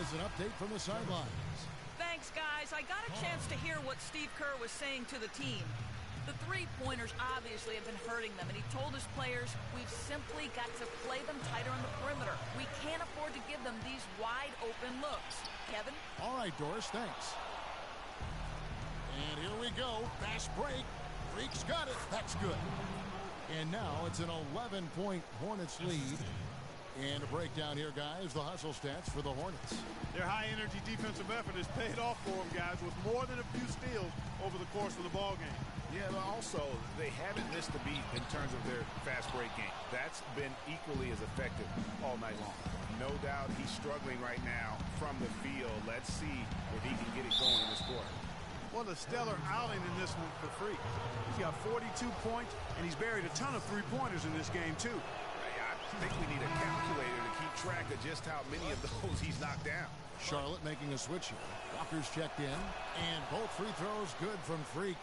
is an update from the sidelines. Thanks, guys. I got a chance to hear what Steve Kerr was saying to the team. The three-pointers obviously have been hurting them, and he told his players, we've simply got to play them tighter on the perimeter. We can't afford to give them these wide-open looks. Kevin? All right, Doris, thanks. And here we go. Fast break. Freak's got it. That's good. And now it's an 11-point Hornets lead. And a breakdown here, guys. The hustle stats for the Hornets. Their high-energy defensive effort has paid off for them, guys, with more than a few steals over the course of the ball game. Yeah, but also, they haven't missed a beat in terms of their fast break game. That's been equally as effective all night long. No doubt he's struggling right now from the field. Let's see if he can get it going in this quarter. What a stellar outing in this one for Freak. He's got 42 points, and he's buried a ton of three-pointers in this game, too. I think we need a calculator to keep track of just how many of those he's knocked down. Charlotte making a switch here. Walker's checked in, and both free throws good from Freak.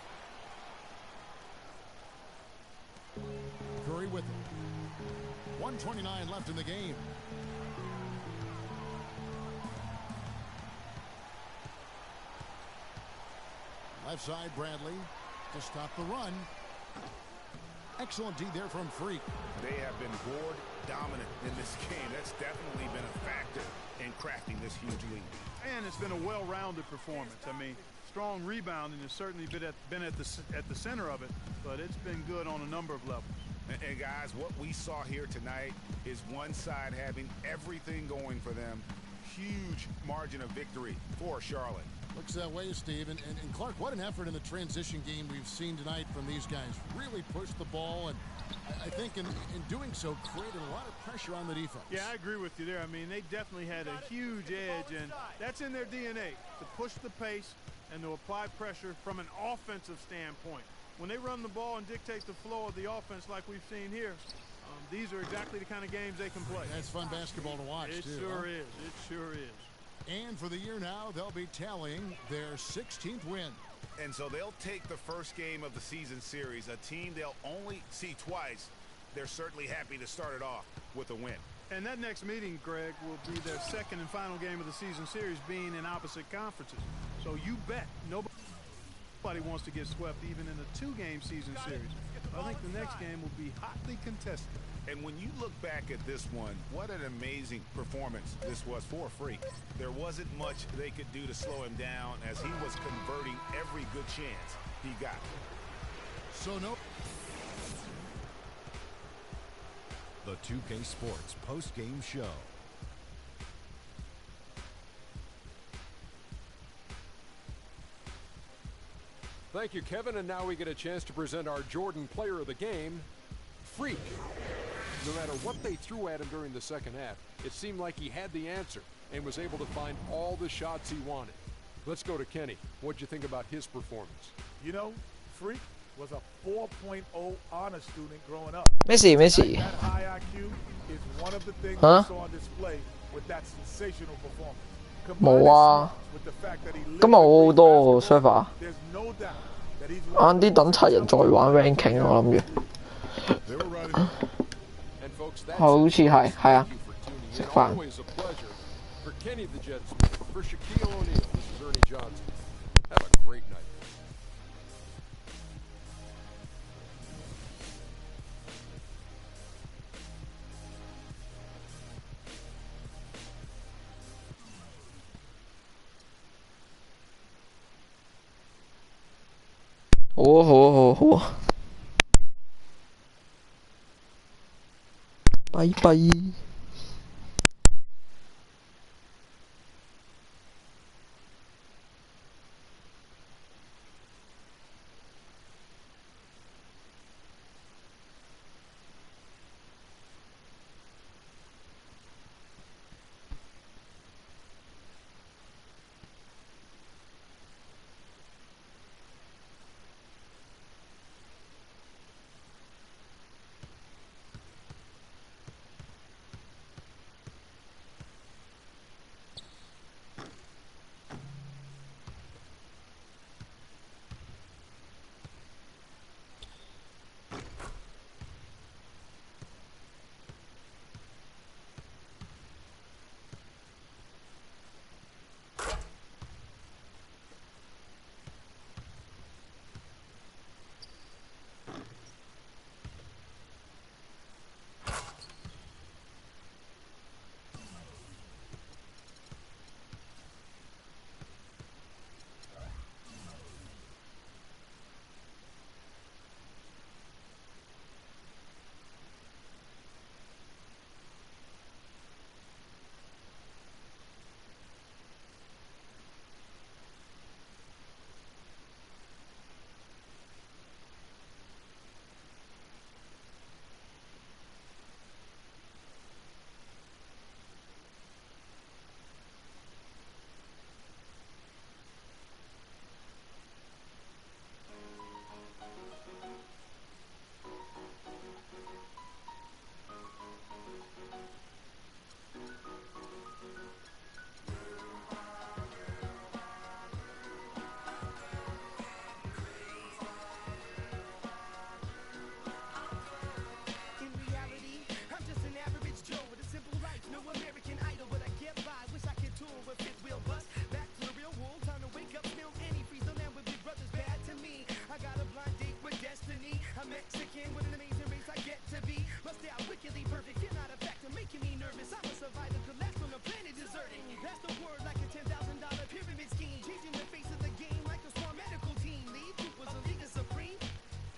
Curry with it. 1:29 left in the game. Left side, Bradley to stop the run. Excellent D there from Freak. They have been board dominant in this game. That's definitely been a factor in crafting this huge lead. And it's been a well-rounded performance. I mean, strong rebounding has certainly been at the center of it, but it's been good on a number of levels. And guys, what we saw here tonight is one side having everything going for them. Huge margin of victory for Charlotte. Looks that way, Steve. And Clark, what an effort in the transition game we've seen tonight from these guys. Really pushed the ball, and I think in doing so created a lot of pressure on the defense. Yeah, I agree with you there. I mean, they definitely had a huge edge, and that's in their DNA, to push the pace and to apply pressure from an offensive standpoint. When they run the ball and dictate the flow of the offense like we've seen here, these are exactly the kind of games they can play. That's fun basketball to watch, too. It sure is. It sure is. And for the year now, they'll be tallying their 16th win. And so they'll take the first game of the season series, a team they'll only see twice. They're certainly happy to start it off with a win. And that next meeting, Greg, will be their second and final game of the season series, being in opposite conferences. So you bet nobody wants to get swept even in a two-game season series. I think the next game will be hotly contested. And when you look back at this one, what an amazing performance this was for Freak. There wasn't much they could do to slow him down as he was converting every good chance he got. So no. The 2K Sports post-game show. Thank you, Kevin. And now we get a chance to present our Jordan Player of the Game, Freak. No matter what they threw at him during the second half, it seemed like he had the answer and was able to find all the shots he wanted. Let's go to Kenny. What'd you think about his performance? You know, Freak was a 4.0 honor student growing up. Messi. That high IQ is one of the things we saw on display with that sensational performance. 冇啊，今日我好多 server， 晏啲等齊人再玩 ranking 我諗住，好似係啊，食飯。好啊，拜拜。pyramid scheme, changing the face of the game like the smart medical team. Lead troopers, a league is supreme.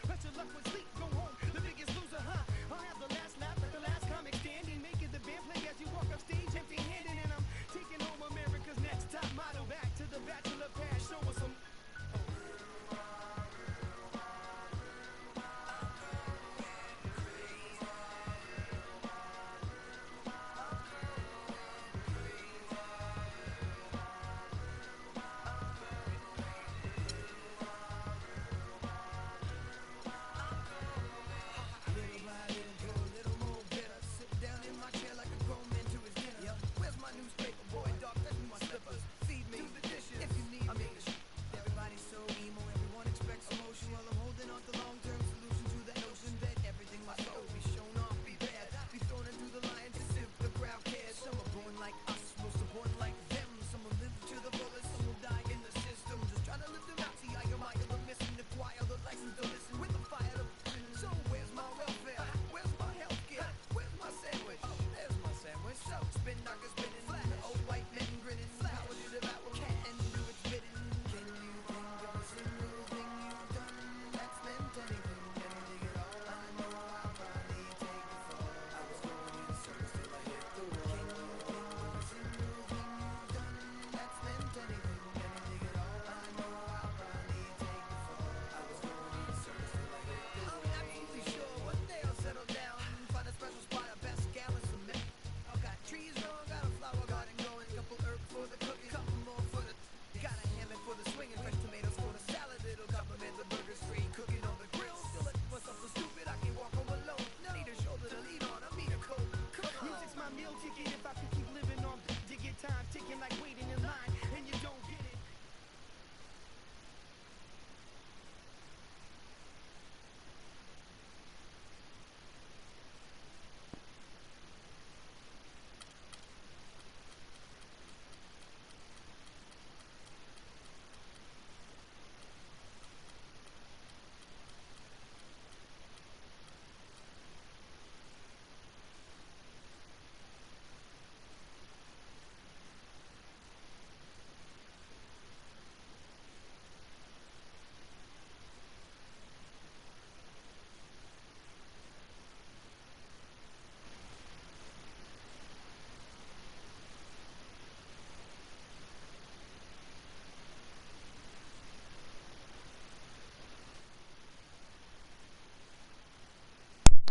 Pressure luck with sleep, go home, the biggest loser, huh? I'll have the last lap like the last comic standing, making the band play as you walk up stage empty-handed, and I'm taking home America's next top model. Back to the bachelor pad, show us some.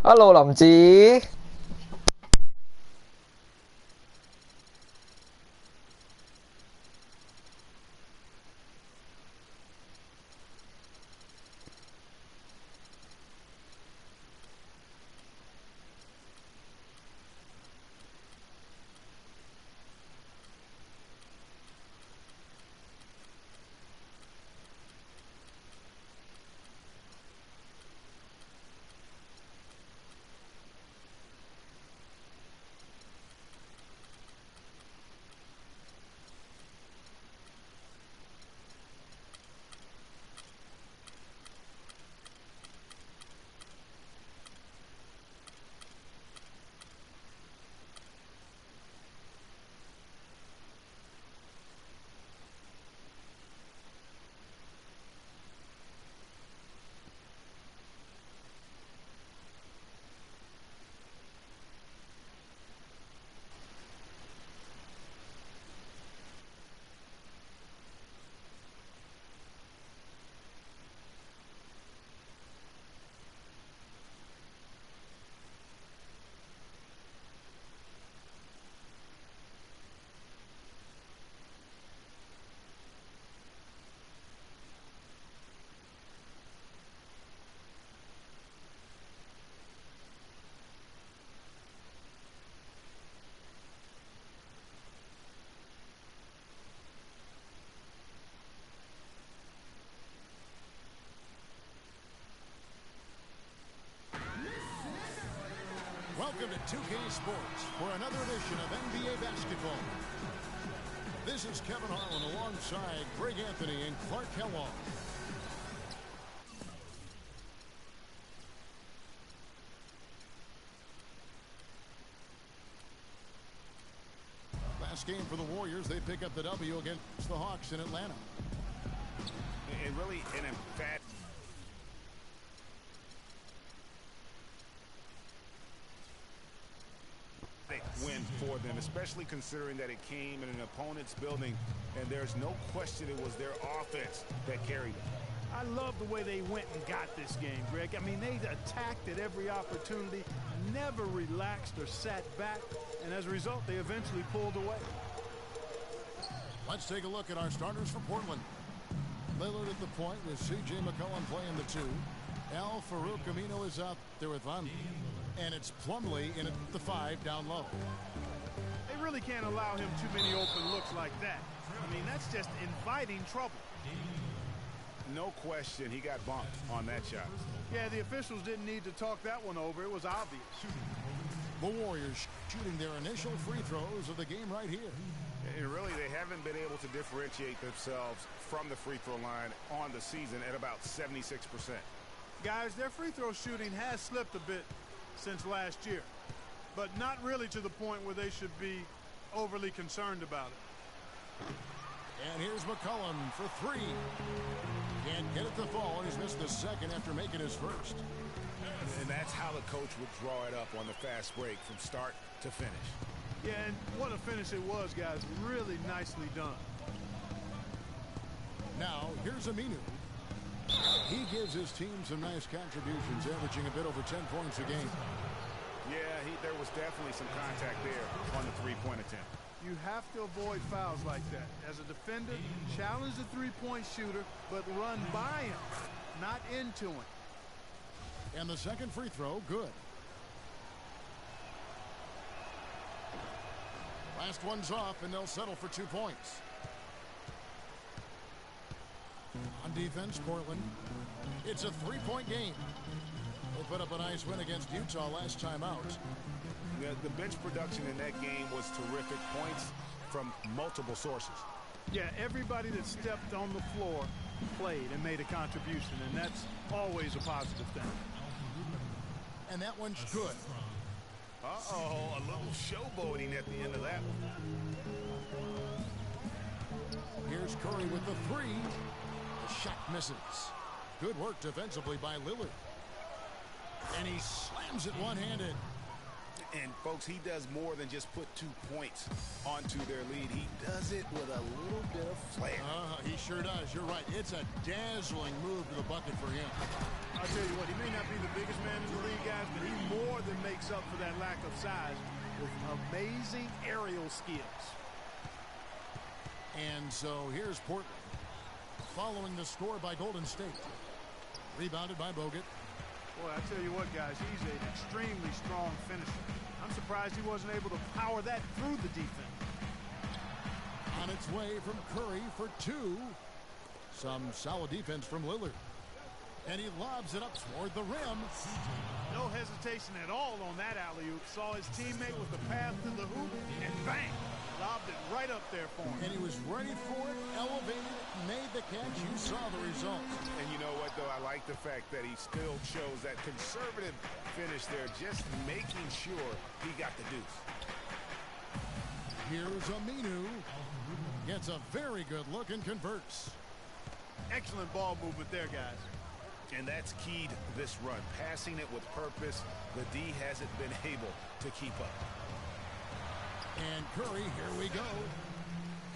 Hello 林子。Welcome to 2K Sports for another edition of NBA basketball. This is Kevin Harlan alongside Greg Anthony and Clark Kellogg. last game for the Warriors. They pick up the W against the Hawks in Atlanta. And really an emphatic win for them, especially considering that it came in an opponent's building, and there's no question it was their offense that carried them. I love the way they went and got this game, Greg. I mean, they attacked at every opportunity, never relaxed or sat back, and as a result, they eventually pulled away. Let's take a look at our starters for Portland. Lillard at the point with C.J. McCollum playing the 2. Al-Farouq Aminu is out there with Van. And it's Plumlee in at the 5 down low. They really can't allow him too many open looks like that. I mean, that's just inviting trouble. No question, he got bumped on that shot. Yeah, the officials didn't need to talk that one over. It was obvious. The Warriors shooting their initial free throws of the game right here. And really, they haven't been able to differentiate themselves from the free throw line on the season at about 76%. Guys, their free throw shooting has slipped a bit since last year, but not really to the point where they should be overly concerned about it. And here's McCollum for 3. Can't get it to fall, and he's missed the second after making his first. And that's how the coach would draw it up on the fast break from start to finish. Yeah, and what a finish it was, guys. Really nicely done. Now, here's Aminu. He gives his team some nice contributions, averaging a bit over 10 points a game. Yeah, there was definitely some contact there on the three-point attempt. You have to avoid fouls like that. As a defender, challenge the three-point shooter, but run by him, not into him. And the second free throw, good. Last one's off, and they'll settle for 2 points. On defense, Portland. It's a 3-point game. They put up a nice win against Utah last time out. The bench production in that game was terrific. Points from multiple sources. Yeah, everybody that stepped on the floor played and made a contribution, and that's always a positive thing. And that one's good. Uh-oh, a little showboating at the end of that one. Here's Curry with the 3. The shot misses. Good work defensively by Lillard. And he slams it one-handed. And, folks, he does more than just put 2 points onto their lead. He does it with a little bit of flair. He sure does. You're right. It's a dazzling move to the bucket for him. I'll tell you what, he may not be the biggest man in the league, guys, but he more than makes up for that lack of size with amazing aerial skills. And so here's Portland, following the score by Golden State. Rebounded by Bogut. Boy, I tell you what, guys, he's an extremely strong finisher. I'm surprised he wasn't able to power that through the defense. On its way from Curry for 2. Some solid defense from Lillard. And he lobs it up toward the rim. No hesitation at all on that alley-oop. Saw his teammate with the path to the hoop, and bang! Lobbed it right up there for him. And he was ready for it, elevated, made the catch. You saw the result. And you know what, though? I like the fact that he still chose that conservative finish there, just making sure he got the deuce. Here's Aminu. Gets a very good look and converts. Excellent ball movement there, guys. And that's keyed this run. Passing it with purpose. The D hasn't been able to keep up. And Curry, here we go.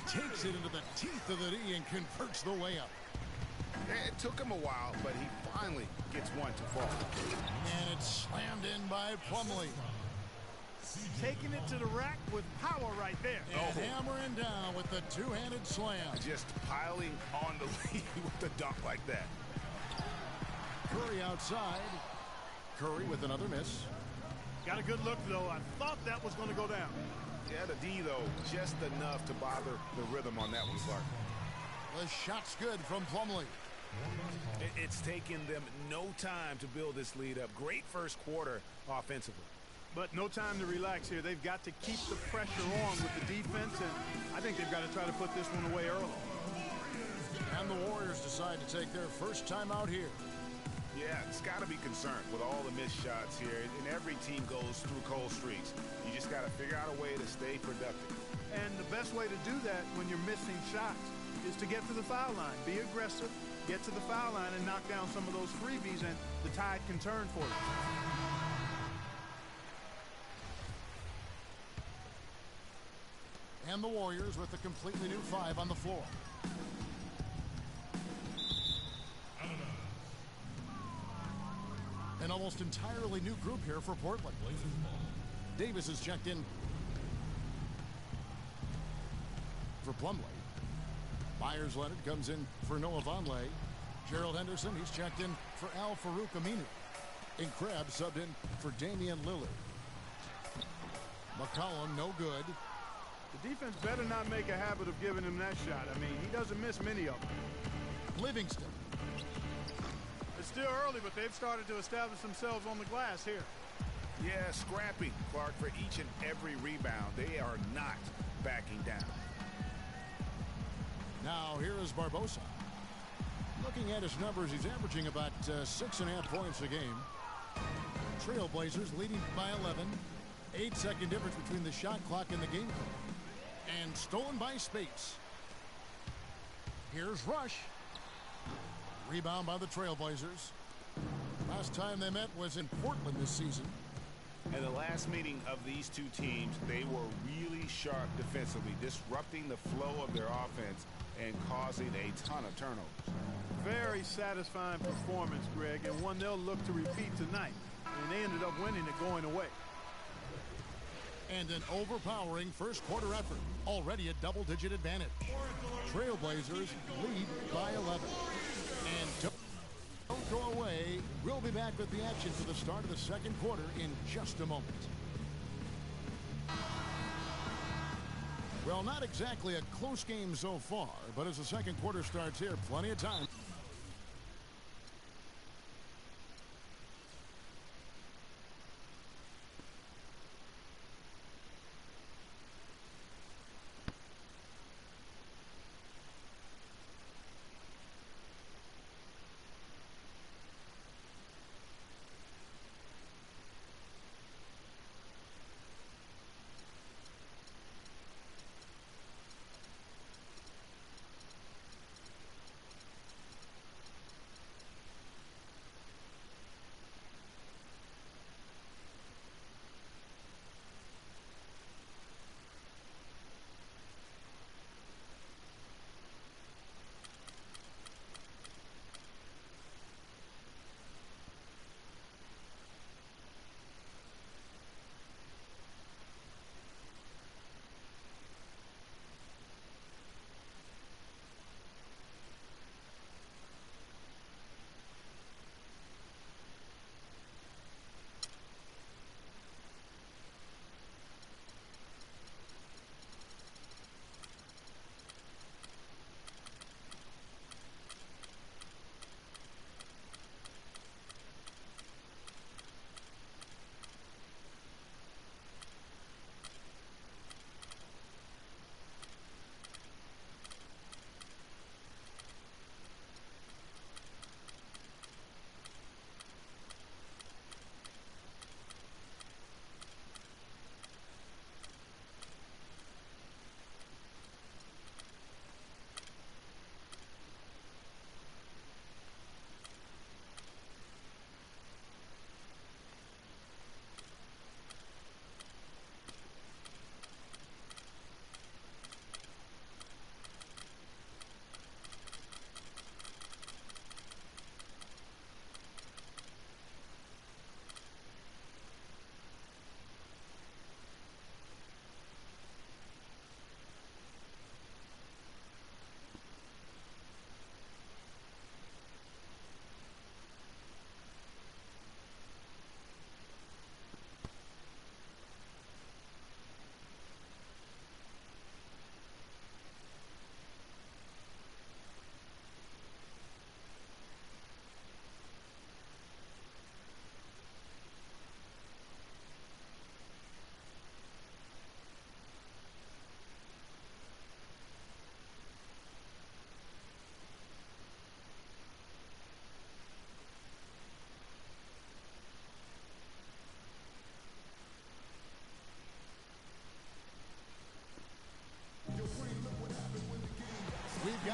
Takes it into the teeth of the D and converts the layup. It took him a while, but he finally gets one to fall. And it's slammed in by Plumlee. Taking it to the rack with power right there. And hammering down with the two-handed slam. Just piling on the lead with a dunk like that. Curry outside. Curry with another miss. Got a good look, though. I thought that was going to go down. Yeah, the D, though, just enough to bother the rhythm on that one, Clark. The shot's good from Plumlee. It's taken them no time to build this lead up. Great first quarter offensively. But no time to relax here. They've got to keep the pressure on with the defense, and I think they've got to try to put this one away early. And the Warriors decide to take their first time out here. Yeah, it's got to be concerned with all the missed shots here, and every team goes through cold streaks. You just got to figure out a way to stay productive. And the best way to do that when you're missing shots is to get to the foul line. Be aggressive, get to the foul line, and knock down some of those freebies, and the tide can turn for you. And the Warriors with a completely new 5 on the floor. An almost entirely new group here for Portland. Davis is checked in for Plumlee. Myers Leonard comes in for Noah Vonleh. Gerald Henderson, he's checked in for Al-Farouq Aminu. And Krebs subbed in for Damian Lillard. McCollum, no good. The defense better not make a habit of giving him that shot. I mean, he doesn't miss many of them. Livingston. It's still early, but they've started to establish themselves on the glass here. Yeah, scrapping, Clark, for each and every rebound. They are not backing down. Now here is Barbosa. Looking at his numbers, he's averaging about 6.5 points a game. Trailblazers leading by 11. 8-second difference between the shot clock and the game clock. And stolen by Spates. Here's Rush. Rebound by the Trailblazers. Last time they met was in Portland this season. And the last meeting of these two teams, they were really sharp defensively, disrupting the flow of their offense and causing a ton of turnovers. Very satisfying performance, Greg, and one they'll look to repeat tonight. And they ended up winning it going away. And an overpowering first quarter effort. Already a double-digit advantage. Trailblazers lead by 11. And don't go away. We'll be back with the action for the start of the second quarter in just a moment. Well, not exactly a close game so far, but as the second quarter starts here, plenty of time.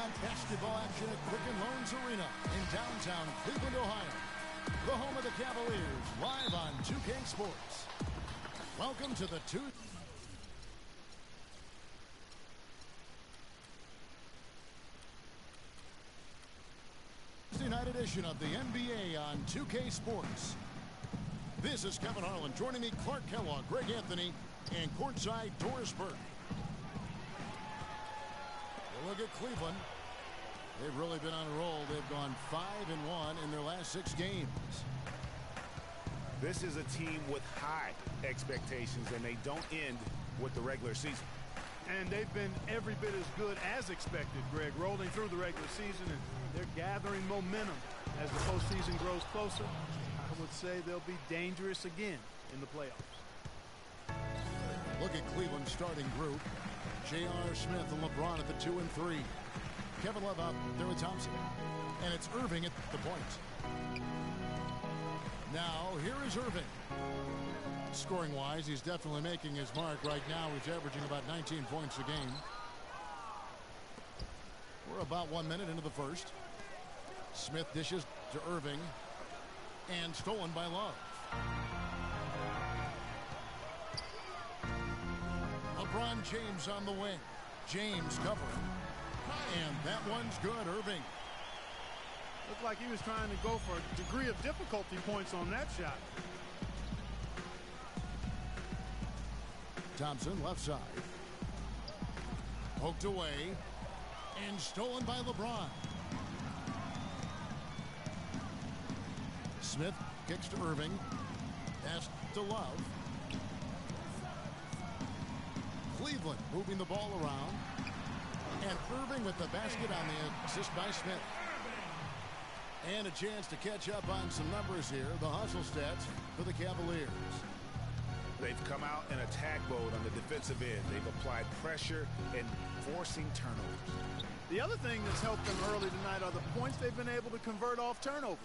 got basketball action at Quicken Loans Arena in downtown Cleveland, Ohio. The home of the Cavaliers, live on 2K Sports. Welcome to the Tuesday night edition of the NBA on 2K Sports. This is Kevin Harlan. Joining me, Clark Kellogg, Greg Anthony, and courtside Doris Burke. We'll look at Cleveland. They've really been on a roll. They've gone 5-1 in their last 6 games. This is a team with high expectations, and they don't end with the regular season. And they've been every bit as good as expected, Greg, rolling through the regular season, and they're gathering momentum as the postseason grows closer. I would say they'll be dangerous again in the playoffs. Look at Cleveland's starting group. J.R. Smith and LeBron at the 2 and 3. Kevin Love out there with Thompson. And it's Irving at the point. Now, here is Irving. Scoring-wise, he's definitely making his mark. Right now, he's averaging about 19 points a game. We're about 1 minute into the first. Smith dishes to Irving. And stolen by Love. LeBron James on the wing. James covering. And that one's good. Irving. Looked like he was trying to go for a degree of difficulty points on that shot. Thompson left side. Poked away. And stolen by LeBron. Smith kicks to Irving. Pass to Love. Cleveland moving the ball around. And Irving with the basket on the assist by Smith. And a chance to catch up on some numbers here. The hustle stats for the Cavaliers. They've come out in attack mode on the defensive end. They've applied pressure and forcing turnovers. The other thing that's helped them early tonight are the points they've been able to convert off turnovers.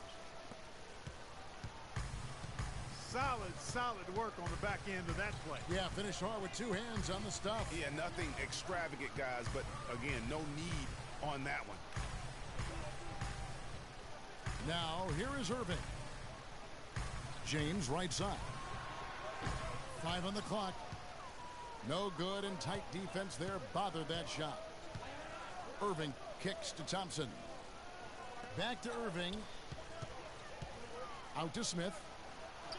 Solid work on the back end of that play. Yeah, finished hard with 2 hands on the stuff. Yeah, nothing extravagant, guys, but again, no need on that one. Now, here is Irving. James right side. 5 on the clock. No good, and tight defense there bothered that shot. Irving kicks to Thompson. Back to Irving. Out to Smith.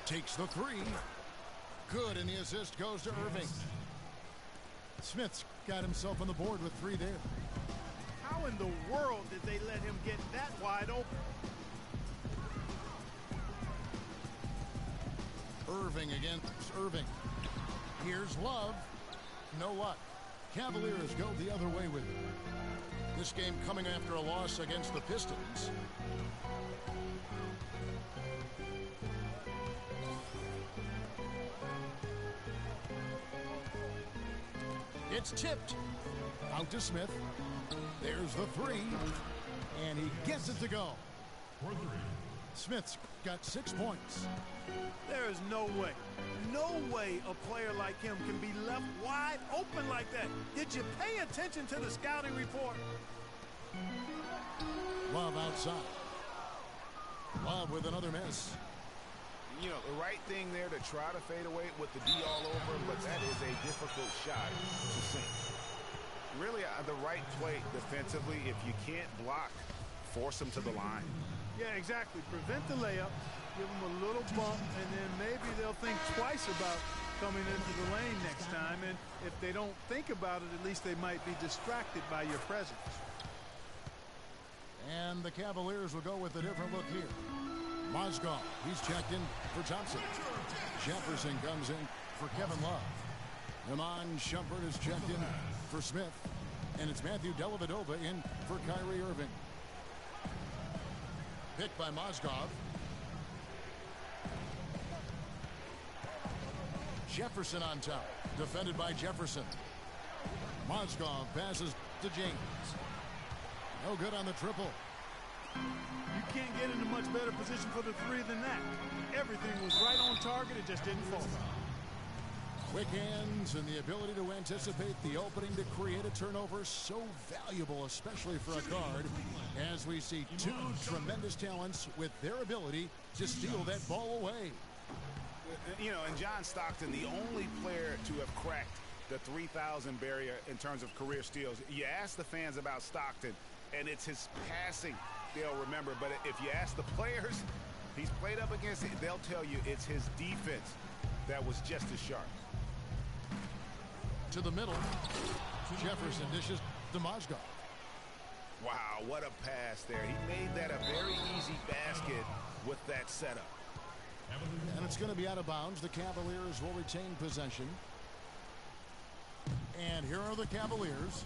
Takes the 3. Good, and the assist goes to Irving. Smith's got himself on the board with 3 there. How in the world did they let him get that wide open? Irving against Irving. Here's Love. No luck. Cavaliers go the other way with it. This game coming after a loss against the Pistons. It's tipped. Out to Smith. There's the 3. And he gets it to go. Smith's got 6 points. There is no way a player like him can be left wide open like that. Did you pay attention to the scouting report? Love outside. Love with another miss. You know, the right thing there to try to fade away with the D all over, but that is a difficult shot to sink. Really, the right play defensively. If you can't block, force them to the line. Yeah, exactly. Prevent the layup, give them a little bump, and then maybe they'll think twice about coming into the lane next time. And if they don't think about it, at least they might be distracted by your presence. And the Cavaliers will go with a different look here. Mozgov, he's checked in for Thompson. Jefferson comes in for Kevin Love. Iman Shumpert is checked in for Smith. And it's Matthew Dellavedova in for Kyrie Irving. Picked by Mozgov. Jefferson on top. Defended by Jefferson. Mozgov passes to James. No good on the triple. You can't get in a much better position for the 3 than that. Everything was right on target. It just didn't fall. Quick hands and the ability to anticipate the opening to create a turnover, so valuable, especially for a guard, as we see two tremendous talents with their ability to steal that ball away. You know, and John Stockton, the only player to have cracked the 3,000 barrier in terms of career steals. You ask the fans about Stockton, and it's his passing they'll remember. But if you ask the players he's played up against, they'll tell you it's his defense that was just as sharp. To the middle. Jefferson dishes to Mozgov. Wow, what a pass there. He made that a very easy basket with that setup. And it's going to be out of bounds. The Cavaliers will retain possession. And here are the Cavaliers.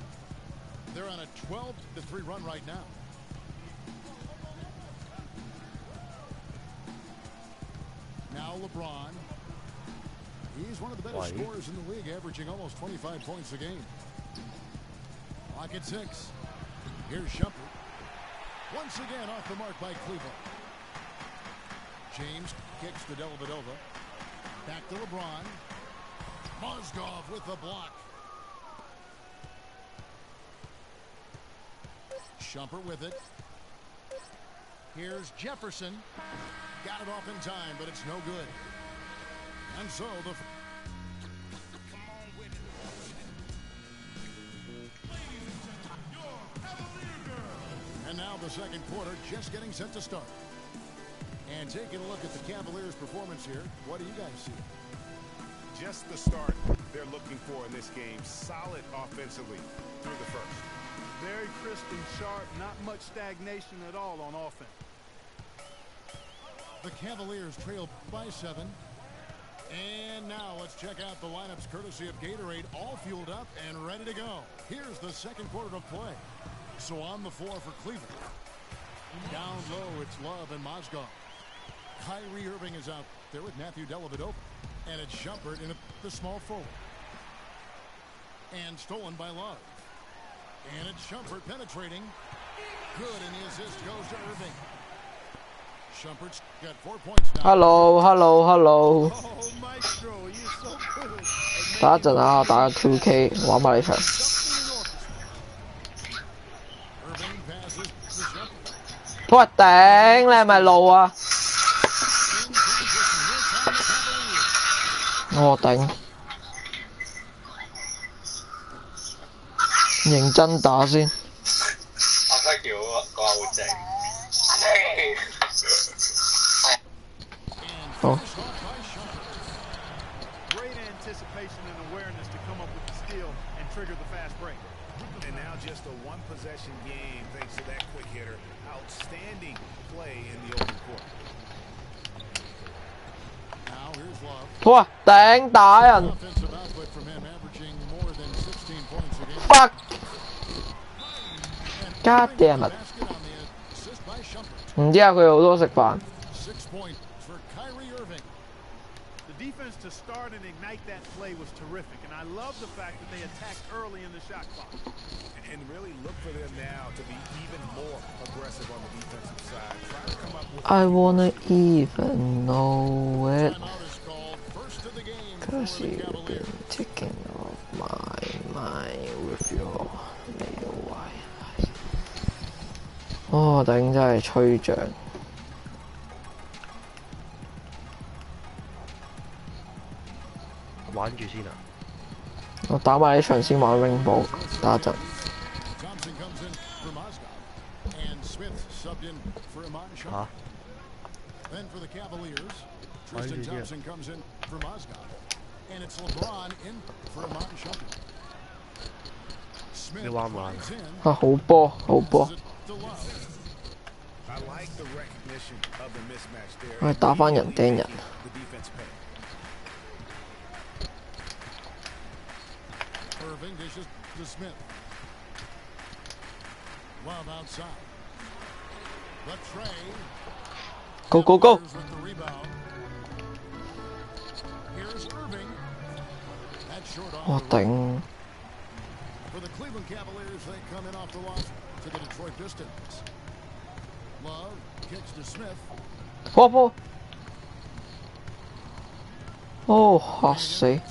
They're on a 12-3 run right now. Now LeBron. He's one of the better scorers in the league, averaging almost 25 points a game. Clock at 6. Here's Shumpert. Once again off the mark by Cleveland. James kicks to Dellavedova. Back to LeBron. Mozgov with the block. Shumpert with it. Here's Jefferson. Got it off in time, but it's no good. And so the... And now the second quarter just getting set to start. And taking a look at the Cavaliers' performance here, what do you guys see? Just the start they're looking for in this game. Solid offensively through the first. Very crisp and sharp, not much stagnation at all on offense. The Cavaliers trail by 7. And now let's check out the lineups courtesy of Gatorade, all fueled up and ready to go. Here's the second quarter of play. So on the floor for Cleveland. Down low, it's Love and Mozgov. Kyrie Irving is out there with Matthew Dellavedova. And it's Shumpert in the small forward. And stolen by Love. And it's Shumpert penetrating. Good, and the assist goes to Irving. Shumpert's got 4 points now. Hello. Oh, Maestro, you're so good. 等一陣啊，打 2K 玩埋呢場。喂，頂！你係咪路啊？我頂！認真打先。阿輝橋個好正。好。Great anticipation and awareness to come up with the steal and trigger the fast break. And now just a one-possession game thanks to that quick hitter. Outstanding play in the open court. Now here's Love. 哇！頂打人。 Offensive output from him, averaging more than 16 points a game. Fuck! God damn it! 唔知啊，佢好多食飯。 6 points for Kyrie Irving. The defense to start and ignite that play was terrific, and I love the fact that they attacked early in the shot clock. And really look for them now to be even more aggressive on the defensive side. Try to come up with... I wanna even know it. Timeout is called. First of the game for Cause the you've Cavaliers. been taking off my mind with your little Wi-Fi. 哦，頂真係吹脹。玩住先啊！我打埋呢場先玩 Rainbow，打一陣。Thompson comes in for Mozgov, and Smith subbed in for Iman Shumpert. Then for the Cavaliers, Tristan Thompson comes in for Mozgov, and it's LeBron in for Iman Shumpert. Smith drives in. 啊，好波，好波。 I like the recognition of the mismatch there. 我係打返人釘人。 The defense pay. Irving dishes to Smith. Love outside. The tray. Go, go, go. With the rebound. Here's Irving. That's short off. 我頂。 For the Cleveland Cavaliers, they come in off the loss to the Detroit Pistons. Love kicks to Smith. 波波。哦，嚇死！ Irving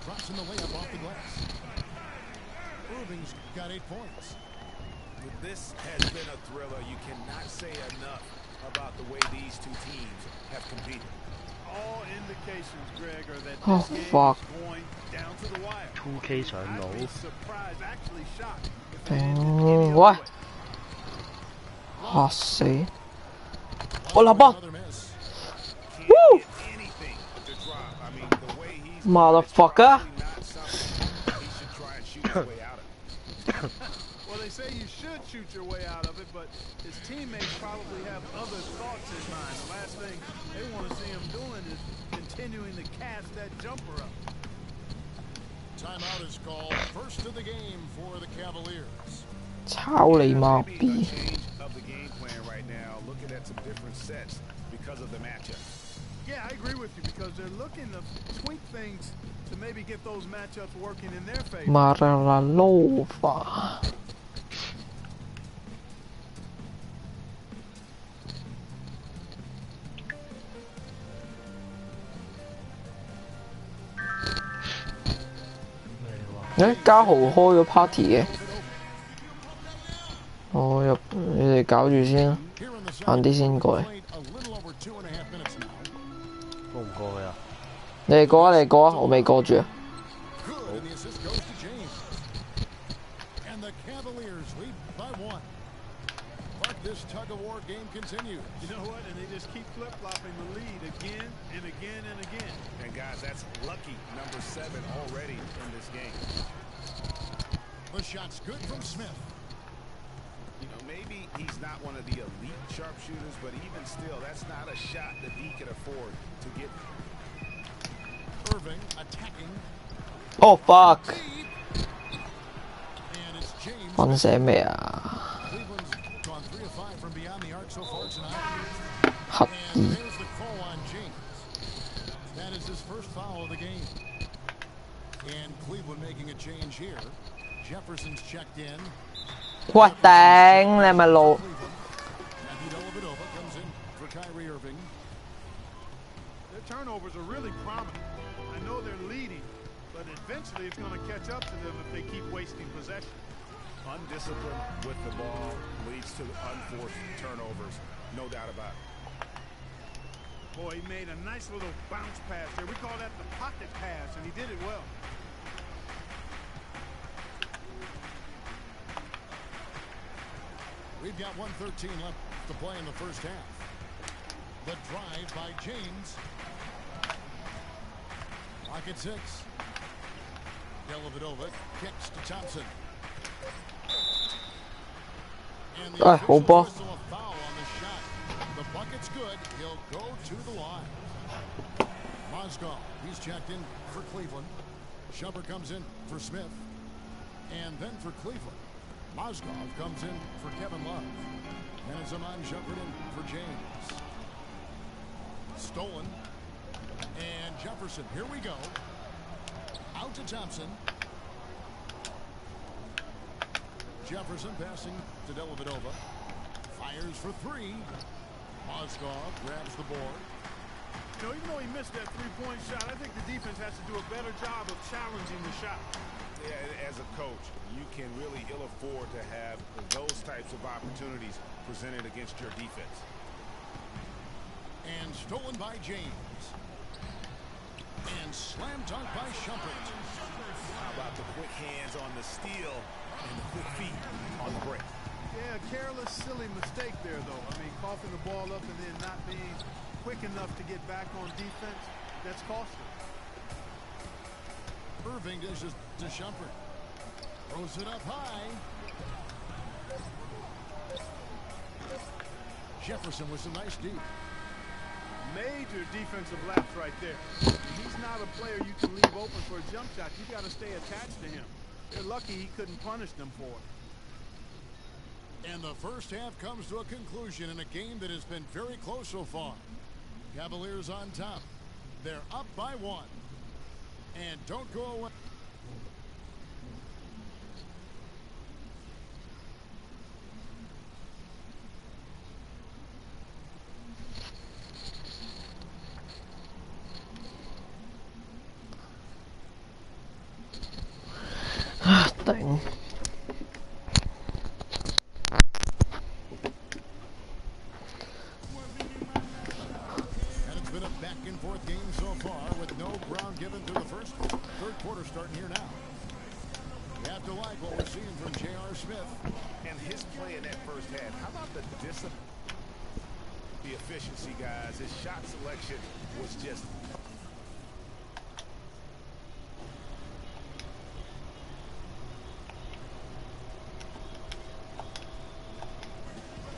crossing the layup off the glass. Irving's got 8 points. This has been a thriller. You cannot say enough about the way these two teams have competed. All indications, Greg, are that Oh, this game fuck. is going down to the wire. 2K 上腦 I'd be surprised, actually shocked, if they ended any other 喂 way. 嚇死！我立波 Another miss. Woo! Get anything to drop. I mean, the way he's Motherfucker. probably not something he should try and shoot his way out of. Well, they say you should shoot your way out of it, but his teammates probably have other thoughts in mind. The last thing they want to see him doing is continuing to cast that jumper up. Timeout is called. First of the game for the Cavaliers. 操你媽 Maybe a B！ change of the game plan right now, looking at some different sets because of the matchup. Yeah, I agree with you because they're looking to tweak things to maybe get those matchups working in their favor. Maralova。誒，嘉豪開咗 party 嘅，我入你哋搞住先啦，晏啲先過嚟。 A little over 2.5 minutes now. 過唔過去啊？你哋過啊，你哋過啊，我未過住啊。 Good, and the assist goes to James. And the Cavaliers lead by 1. But this tug-of-war game continues. You know what? And they just keep flip-flopping the lead again and again and again. And guys, that's lucky number 7 already in this game. The shot's good from Smith. You know, maybe he's not one of the elite sharpshooters, but even still, that's not a shot that he can afford to get. Irving attacking. Oh fuck！ Deep. And it's James. 瞓醒未啊？ Cleveland's gone 3 of 5 from beyond the arc so far tonight. 黑 And 衣 there's the call on James. That is his first foul of the game. And Cleveland making a change here. Jefferson's checked in. 喂頂，你係咪路？ Matthew Dellavedova comes in for Kyrie Irving. Their turnovers are really prominent. I know they're leading, but eventually it's going to catch up to them if they keep wasting possession. Undisciplined with the ball leads to unforced turnovers, no doubt about it. Boy, he made a nice little bounce pass there. We call that the pocket pass, and he did it well. We've got 1:13 left to play in the first half. The drive by James. Rocket 6. Dellavedova kicks to Thompson. And the officials whistle a foul on the shot. The bucket's good. He'll go to the line. Mozgov, he's checked in for Cleveland. Shumpert comes in for Smith. And then for Cleveland, Mozgov comes in for Kevin Love. And it's Iman Shumpert in for James. Stolen. And Jefferson, here we go. Out to Thompson. Jefferson passing to Dellavedova. Fires for 3. Mozgov grabs the board. You know, even though he missed that three-point shot, I think the defense has to do a better job of challenging the shot. Yeah, as a coach, you can really ill afford to have those types of opportunities presented against your defense. And stolen by James. And slam dunk by Shumpert. How about the quick hands on the steal and the quick feet on the break? Yeah, careless, silly mistake there, though. I mean, coughing the ball up and then not being quick enough to get back on defense, that's costly. Irving dishes to Shumpert. Throws it up high. Jefferson with some nice deep. Major defensive lapse right there. He's not a player you can leave open for a jump shot. You got to stay attached to him. They're lucky he couldn't punish them for it. And the first half comes to a conclusion in a game that has been very close so far. Cavaliers on top. They're up by 1. And don't go away. 頂。Fourth game so far with no ground given through the third quarter starting here now. You have to like what we're seeing from J.R. Smith. And his play in that first half. How about the discipline, the efficiency, guys? His shot selection was just...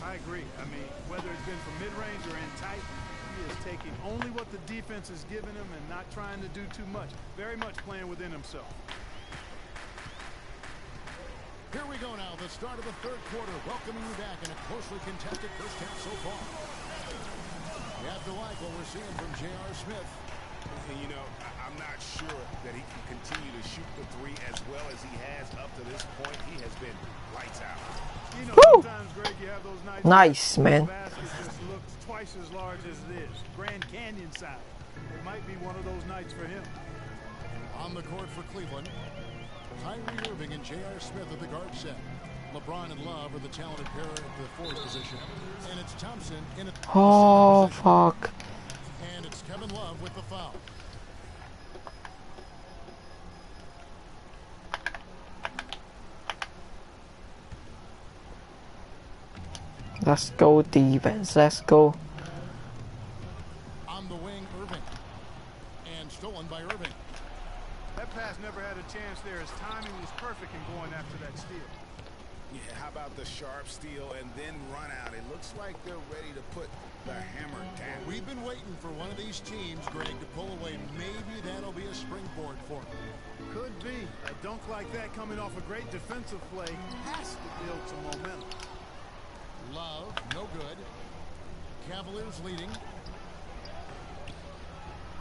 I agree. I mean, whether it's been from mid-range or in tight, he is taking only what the defense is giving him and not trying to do too much. Very much playing within himself. Here we go now, the start of the third quarter. Welcoming you back in a closely contested first half so far. You have to like what we're seeing from J.R. Smith. And, you know, I'm not sure that he can continue to shoot the three as well as he has up to this point. He has been lights out. You know, sometimes, Greg, you have those nice, man. The basket just looks twice as large as it is. Grand Canyon size. It might be one of those nights for him. On the court for Cleveland, Kyrie Irving and J.R. Smith at the guard set. LeBron and Love are the talented pair at the forward position. And it's Thompson in a oh, fuck. And it's Kevin Love with the foul. Let's go defense, let's go. On the wing, Irving. And stolen by Irving. That pass never had a chance there. His timing was perfect in going after that steal. Yeah, how about the sharp steal and then run out? It looks like they're ready to put the hammer down. We've been waiting for one of these teams, Greg, to pull away. Maybe that'll be a springboard for them. Could be. A dunk like that coming off a great defensive play has to build some momentum. Love, no good. Cavaliers leading.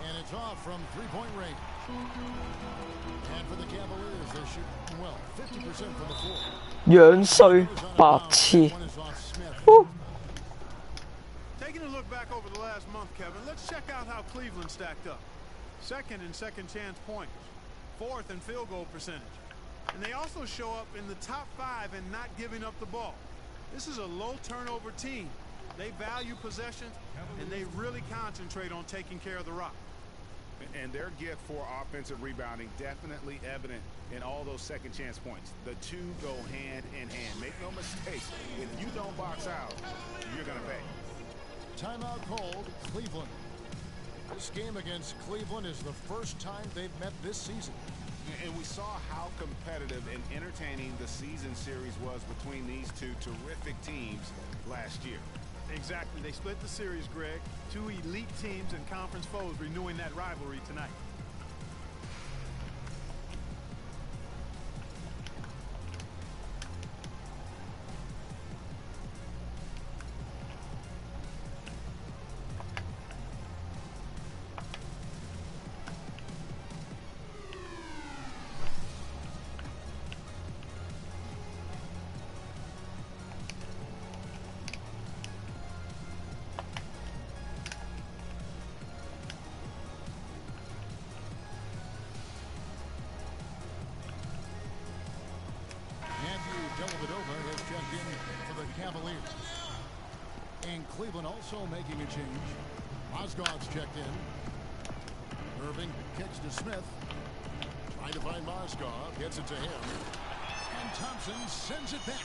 And it's off from three-point range. And for the Cavaliers, they're shooting well. 50% from the floor. 樣衰白痴。 Taking a look back over the last month, Kevin, let's check out how Cleveland stacked up. Second in second chance points. Fourth in field goal percentage. And they also show up in the top 5 in not giving up the ball. This is a low turnover team. They value possession, and they really concentrate on taking care of the rock. And their gift for offensive rebounding definitely evident in all those second chance points. The two go hand in hand. Make no mistake, if you don't box out, you're going to pay. Timeout called, Cleveland. This game against Cleveland is the first time they've met this season. And we saw how competitive and entertaining the season series was between these two terrific teams last year. Exactly. They split the series, Greg. Two elite teams and conference foes renewing that rivalry tonight. Cleveland also making a change. Mozgov's checked in. Irving kicks to Smith. Trying to find Mozgov. Gets it to him. And Thompson sends it back.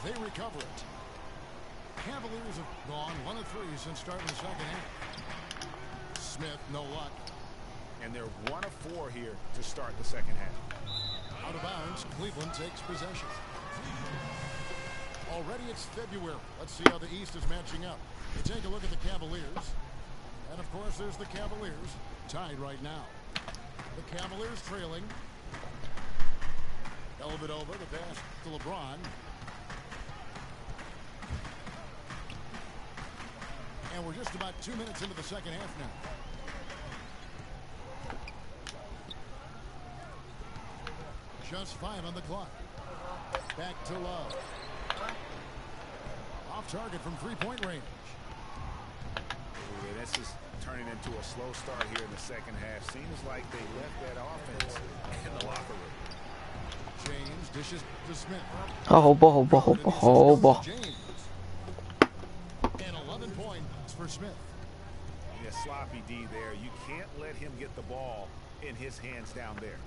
They recover it. Cavaliers have gone 1 of 3 since starting the second half. Smith, no luck. And they're 1 of 4 here to start the second half. Out of bounds, Cleveland takes possession. Already it's February. Let's see how the East is matching up. You take a look at the Cavaliers. And, of course, there's the Cavaliers tied right now. The Cavaliers trailing. Dellavedova, the pass to LeBron. And we're just about 2 minutes into the second half now. Just 5 on the clock. Back to Love. Off target from three-point range. Yeah, this is turning into a slow start here in the second half. Seems like they left that offense in the locker room. James dishes to Smith. 啊，好波，好波，好波，好波。 And 11 points for Smith. Yeah, sloppy D there. You can't let him get the ball in his hands down there.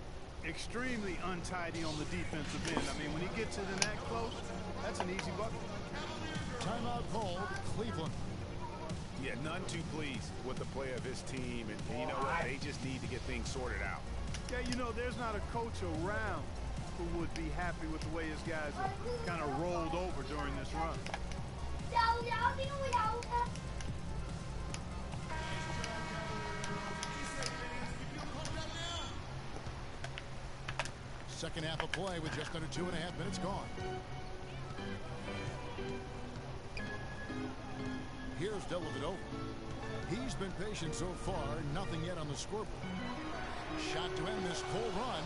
Extremely untidy on the defensive end. I mean, when he gets it in that close, that's an easy bucket. Timeout called, Cleveland. Yeah, none too pleased with the play of his team, and you know what? They just need to get things sorted out. Yeah, you know, there's not a coach around who would be happy with the way his guys are kind of rolled over during this run. Second half of play with just under 2.5 minutes gone. Here's Dellavedova. He's been patient so far, nothing yet on the scoreboard. Shot to end this full run.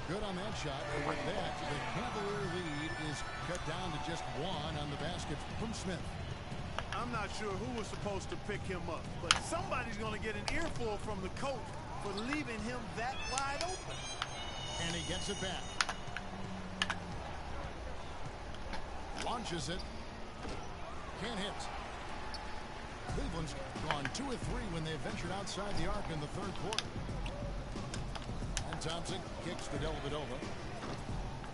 Good on that shot. And with that, the Cavalier lead is cut down to just 1 on the basket from Smith. I'm not sure who was supposed to pick him up, but somebody's going to get an earful from the coach for leaving him that wide open. And he gets it back. Launches it. Can't hit. Cleveland's gone 2 of 3 when they ventured outside the arc in the third quarter. And Thompson kicks to Dellavedova.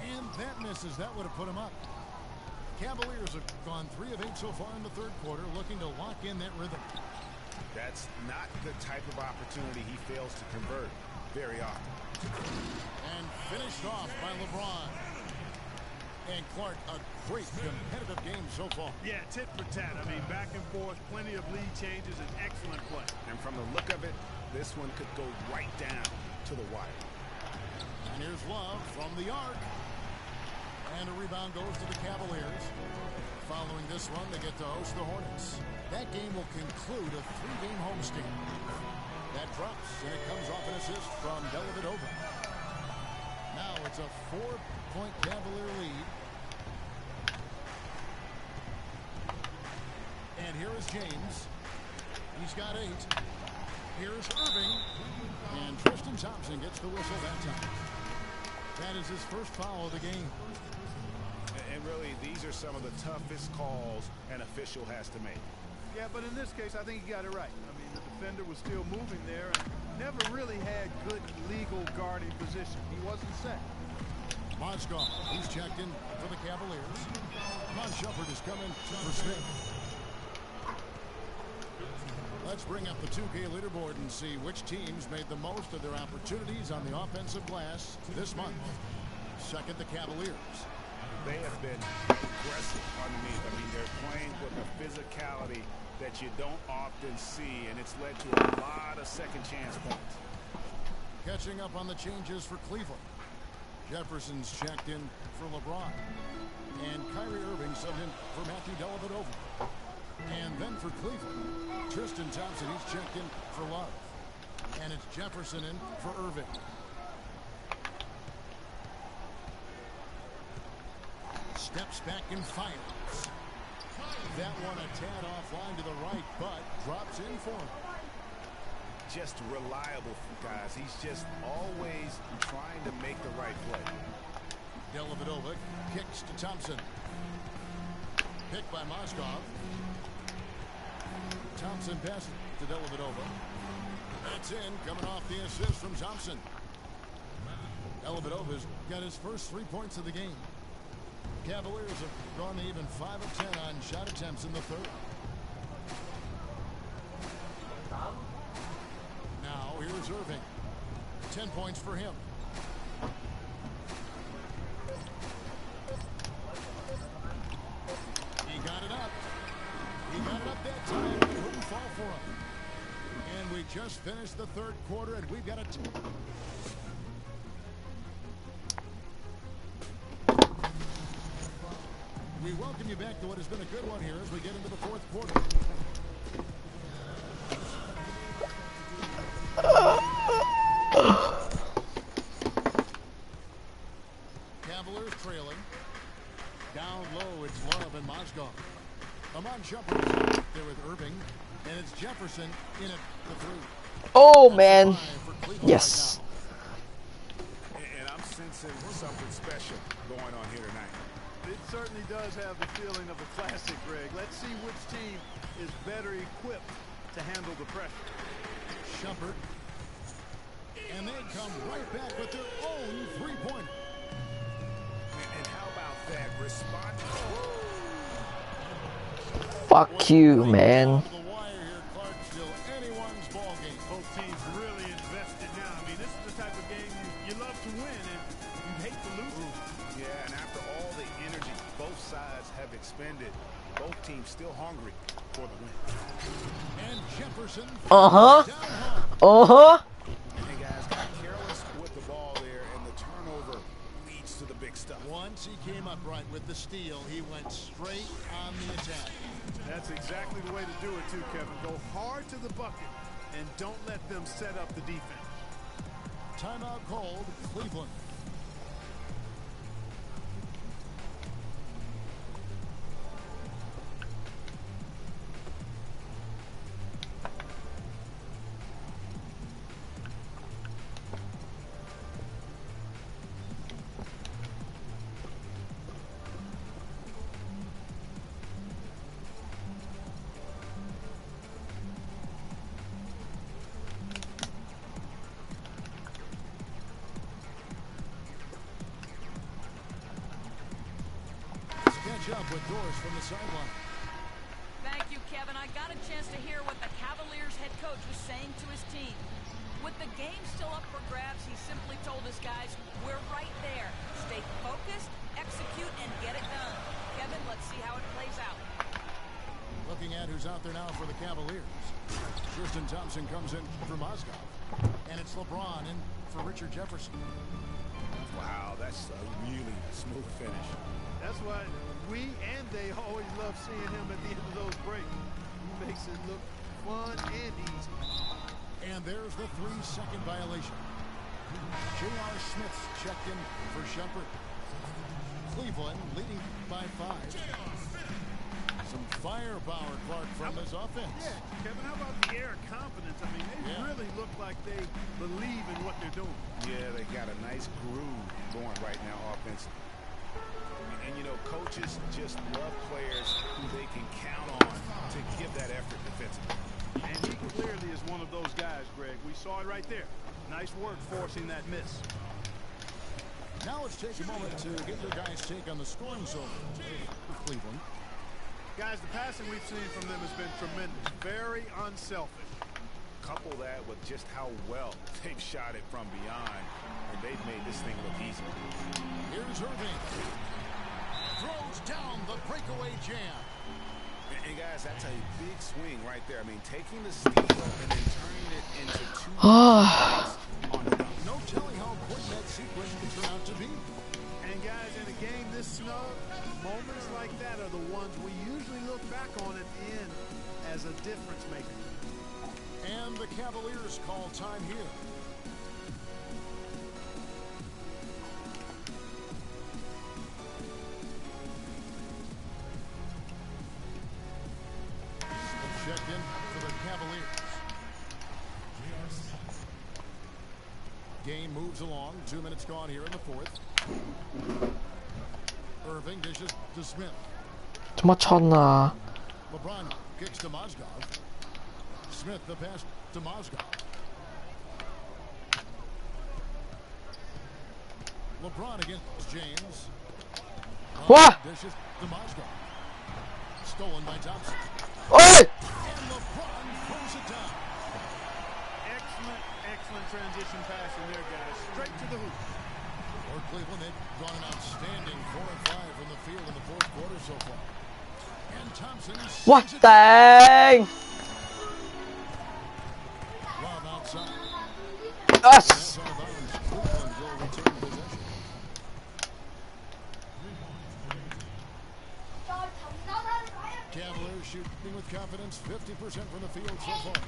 And that misses. That would have put him up. Cavaliers have gone 3 of 8 so far in the third quarter, looking to lock in that rhythm. That's not the type of opportunity he fails to convert very often. And finished off by LeBron. And Clark, a great competitive game so far. Yeah, tit for tat. I mean, back and forth, plenty of lead changes, and excellent play. And from the look of it, this one could go right down to the wire. And here's Love from the arc. And a rebound goes to the Cavaliers. Following this run, they get to host the Hornets. That game will conclude a 3-game homestand. That drops, and it comes off an assist from Dellavedova. Now it's a 4-point Cavalier lead. And here is James. He's got 8. Here's Irving. And Tristan Thompson gets the whistle that time. That is his first foul of the game. And really, these are some of the toughest calls an official has to make. Yeah, but in this case, I think he got it right. I mean, the defender was still moving there and never really had good legal guarding position. He wasn't set. Mozgov, he's checked in for the Cavaliers. Mon Shumpert is coming for Smith. Let's bring up the 2K leaderboard and see which teams made the most of their opportunities on the offensive glass this month. Second, the Cavaliers. They have been aggressive underneath. I mean, they're playing with a physicality that you don't often see, and it's led to a lot of second chance points. Catching up on the changes for Cleveland. Jefferson's checked in for LeBron. And Kyrie Irving subbed in for Matthew Dellavedova. And then for Cleveland, Tristan Thompson, he's checked in for Love. And it's Jefferson in for Irving. Steps back and fires. That one a tad offline to the right, but drops in for him. Just reliable, guys. He's just always trying to make the right play. Dellavedova kicks to Thompson. Picked by Mozgov. Thompson passes to Dellavedova. That's in, coming off the assist from Thompson. Dellavedova's got his first 3 points of the game. Cavaliers have gone to even 5 of 10 on shot attempts in the third. Now here's Irving. 10 points for him. He got it up. He got it up that time. It wouldn't fall for him. And we just finished the third quarter, and we've got a... We welcome you back to what has been a good one here as we get into the fourth quarter. Cavaliers trailing. Down low, it's Love and Mozgov. Mon Shumpert is there with Irving, and it's Jefferson in it for 3. Oh, man. Yes. And I'm sensing Shumpert's does have the feeling of a classic, Greg. Let's see which team is better equipped to handle the pressure. Shumpert. And they come right back with their own three-pointer. And how about that response? Fuck you, man. Both teams really invested now. I mean, this is the type of game you love to win and you hate to lose. Yeah, and after all the energy both sides have expended, both teams still hungry for the win. And Jefferson. And guys got careless with the ball there, and the turnover leads to the big stuff. Once he came upright with the steal, he went straight on the attack. That's exactly the way to do it too, Kevin. Go hard to the bucket and don't let them set up the defense. Timeout called, Cleveland. Up with Doris from the sideline. Thank you, Kevin. I got a chance to hear what the Cavaliers head coach was saying to his team. With the game still up for grabs, he simply told his guys, we're right there. Stay focused, execute, and get it done. Kevin, let's see how it plays out. Looking at who's out there now for the Cavaliers. Tristan Thompson comes in for Mozgov. And it's LeBron in for Richard Jefferson. Wow, that's a really smooth finish. That's why we and they always love seeing him at the end of those breaks. He makes it look fun and easy. And there's the 3-second violation. J.R. Smith's checked in for Shumpert. Cleveland leading by 5. Some firepower, Clark, from this offense. Yeah, Kevin, how about the air of confidence? I mean, they really look like they believe in what they're doing. Yeah, they got a nice groove going right now offensively. And, you know, coaches just love players who they can count on to give that effort defensively. And he clearly is one of those guys, Greg. We saw it right there. Nice work forcing that miss. Now let's take a moment to get your guys' take on the scoring zone for Cleveland. Guys, the passing we've seen from them has been tremendous. Very unselfish. Couple that with just how well they've shot it from beyond, and they've made this thing look easy. Here's Irving. Throws down the breakaway jam. And guys, that's a big swing right there. I mean, taking the steal and then turning it into 2 on the dunk. No telling how quick that sequence can turn out to be. And guys, in a game this snug, moments like that are the ones we usually look back on at the end as a difference maker. And the Cavaliers call time here. Checked in for the Cavaliers. Game moves along. 2 minutes gone here in the 4th. Irving dishes to Smith. LeBron kicks to Mozgov. Smith the pass to Mozgov. LeBron against James. What? Dishes to Mozgov. Stolen by Thompson. Oi! And LeBron throws it down. Excellent transition pass in there, guys. Straight to the hoop. For Cleveland, they've gone an outstanding 4 of 5 from the field in the 4th quarter so far. And Thompson. What the? Rob outside. Yes. Cleveland will return possession. Cavaliers shooting with confidence, 50% from the field so far.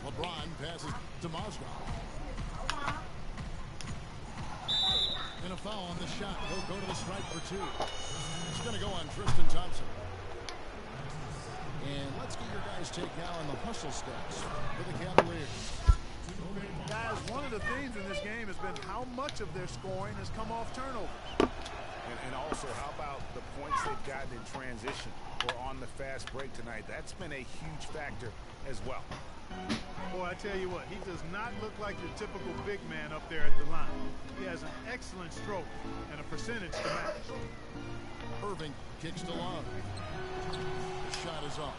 LeBron passes to Mozgov. And a foul on the shot. He'll go to the stripe for 2. It's going to go on Tristan Thompson. And let's get your guys' take now on the hustle stats for the Cavaliers. Guys, one of the themes in this game has been how much of their scoring has come off turnover. And also, how about the points they've gotten in transition or on the fast break tonight? That's been a huge factor as well. Boy, I tell you what, he does not look like your typical big man up there at the line. He has an excellent stroke and a percentage to match. Irving kicks to Love. The shot is off.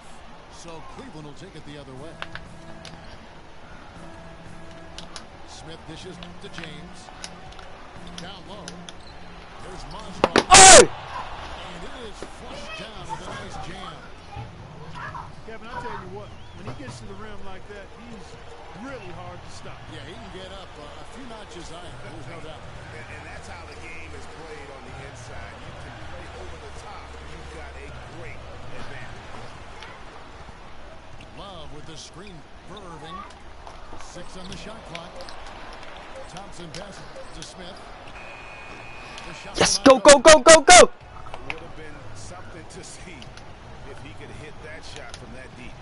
So Cleveland will take it the other way. Smith dishes to James. Down low. There's Monroe. Oh! And it is flushed down with a nice jam. Kevin, I'll tell you what, when he gets to the rim like that, he's really hard to stop. Yeah, he can get up a few notches higher, there's no doubt. And that's how the game is played on the inside. You can play over the top. You've got a great advantage. Love with the screen for Irving. 6 on the shot clock. Thompson passes to Smith. Yes, go, go, go, go, go! Would have been something to see if he could hit that shot from that deep.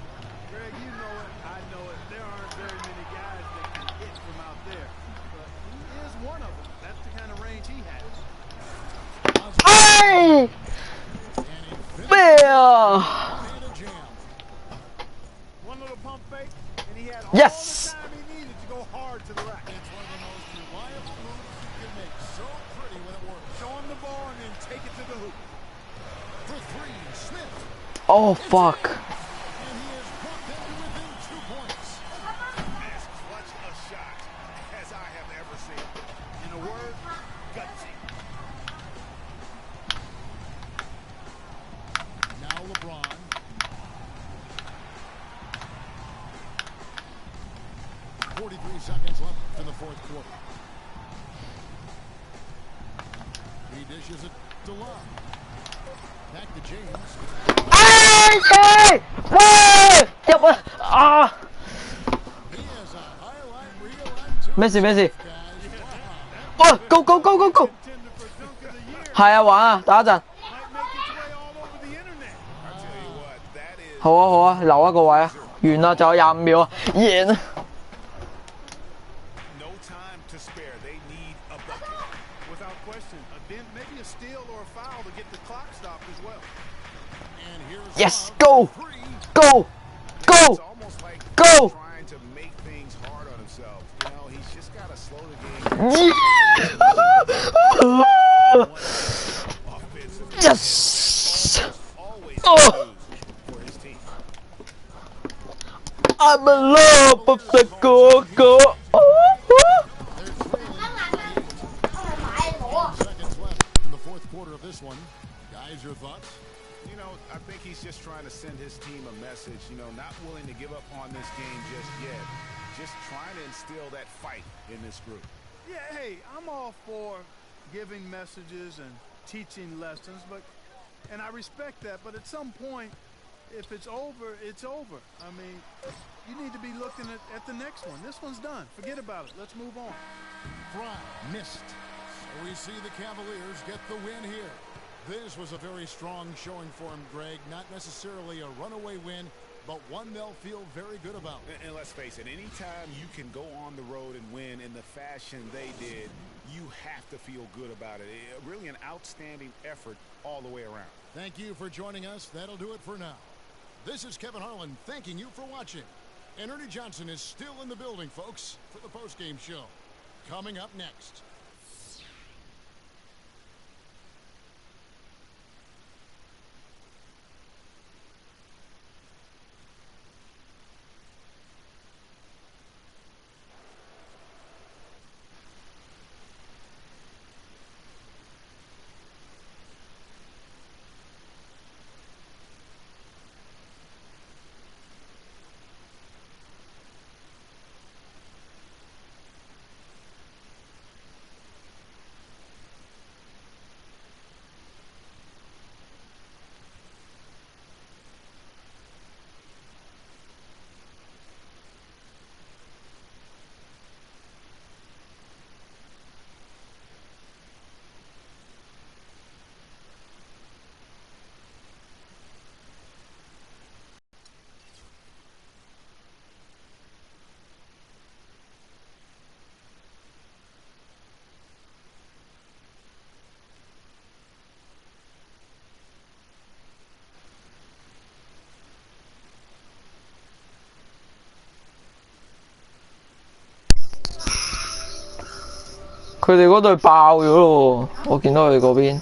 Greg, you know it, I know it. There aren't very many guys that can hit from out there. But he is one of them. That's the kind of range he has. Hey! Bam! One little pump fake, and he had all Yes! the time he needed to go hard to the rack. It's one of the most reliable moves you can make. So pretty when it works. Show him the ball and then take it to the hoop. For 3, Smith. Oh, fuck. And he has brought them to within 2 points. As clutch a shot as I have ever seen. In a word, gutsy. Now LeBron. .43 seconds left in the 4th quarter. He dishes it to Love. Back to James. Hey! Hey! Hey! Ah! He has a highlight reel on 2. Messi, Messi. Guys, Oh, go, go, go, go, go! 係啊，玩啊，打一陣。好啊，好啊，留一個位啊，完啦，仲有25秒啊，贏啊！ No time to spare. They need a bucket. Without question, a dent, maybe a steal or a foul to get the clock stopped as well. And here's Yes, Love go! for 3. Go! Go! It's almost like Go! trying to make things hard on himself. You know, he's just got to slow the game. Yes! Always Oh! for his team. I'm in love with the go-go. Seconds left in the 4th quarter of this one. Guys, your thoughts? You know, I think he's just trying to send his team a message, you know, not willing to give up on this game just yet. Just trying to instill that fight in this group. Yeah, hey, I'm all for giving messages and teaching lessons, and I respect that, but at some point, if it's over, it's over. I mean, you need to be looking at the next one. This one's done. Forget about it. Let's move on. Fry missed. So we see the Cavaliers get the win here. This was a very strong showing for him, Greg. Not necessarily a runaway win, but one they'll feel very good about. And let's face it, anytime you can go on the road and win in the fashion they did, you have to feel good about it. Really an outstanding effort all the way around. Thank you for joining us. That'll do it for now. This is Kevin Harlan thanking you for watching. And Ernie Johnson is still in the building, folks, for the postgame show. Coming up next. 佢哋嗰隊爆咗咯，我見到佢哋嗰邊。